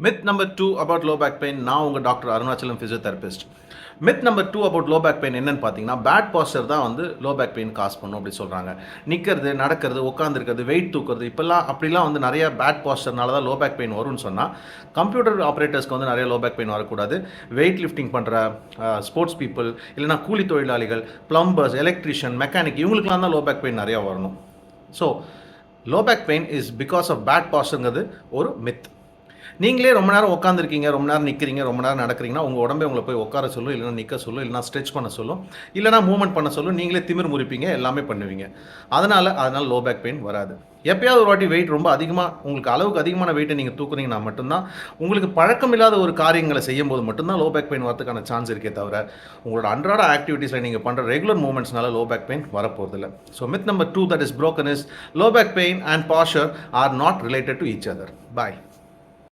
Myth number 2 about low back pain. நான் உங்கள் doctor Arunachalam physiotherapist. Myth number 2 about low back pain என்னன்னு பார்த்தீங்கன்னா, bad pastor தான் வந்து லோ பேக் பெயின் காஸ் பண்ணும் அப்படி சொல்கிறாங்க. நிற்கிறது, நடக்கிறது, உட்காந்துருக்கிறது, வெயிட் தூக்குறது, இப்போல்லாம் அப்படிலாம் வந்து நிறைய பேட் பாஸ்டர்னால தான் லோ பேக் பெயின் வரும்னு சொன்னால், கம்ப்யூட்டர் ஆப்ரேட்டர்ஸ்க்கு வந்து நிறைய லோ பேக் பெயின் வரக்கூடாது. வெயிட் லிஃப்டிங் பண்ணுற ஸ்போர்ட்ஸ் பீப்புள், இல்லைனா கூலி தொழிலாளிகள், பிளம்பர்ஸ், எலக்ட்ரிஷியன், மெக்கானிக், இவங்களுக்குலாம் தான் லோ பேக் பெயின் நிறையா வரணும். So low back pain is because of bad பாஸ்டருங்கிறது ஒரு மித். நீங்களே ரொம்ப நேரம் உட்காந்துருக்கீங்க, ரொம்ப நேரம் நிற்கிறீங்க, ரொம்ப நேரம் நடக்கிறீங்கன்னா உங்கள் உடம்பே உங்களை போய் உட்கார சொல்லும், இல்லைனா நிற்க சொல்லும், இல்லைனா ஸ்ட்ரெச் பண்ண சொல்லும், இல்லைனா மூவ்மெண்ட் பண்ண சொல்லும். நீங்களே திமிர் முறிப்பீங்க, எல்லாமே பண்ணுவீங்க. அதனால் லோ பேக் பெயின் வராது. எப்பயாவது ஒரு வாட்டி வெயிட் ரொம்ப அதிகமாக, உங்களுக்கு அளவுக்கு அதிகமான வெயிட்டை நீங்கள் தூக்குறீங்கன்னா மட்டும்தான், உங்களுக்கு பழக்கம் இல்லாத ஒரு காரியங்களை செய்யும் போது மட்டும்தான் லோ பேக் பெயின் வரதுக்கான சான்ஸ் இருக்கே தவிர, உங்களோட அன்றாட ஆக்டிவிட்டீஸில் நீங்கள் பண்ணுற ரெகுலர் மூவ்மெண்ட்ஸ்னால லோ பேக் பெயின் வரப்போகிறதில்ல. So myth number 2 that is broken is low back pain and posture are not related to each other. Bye.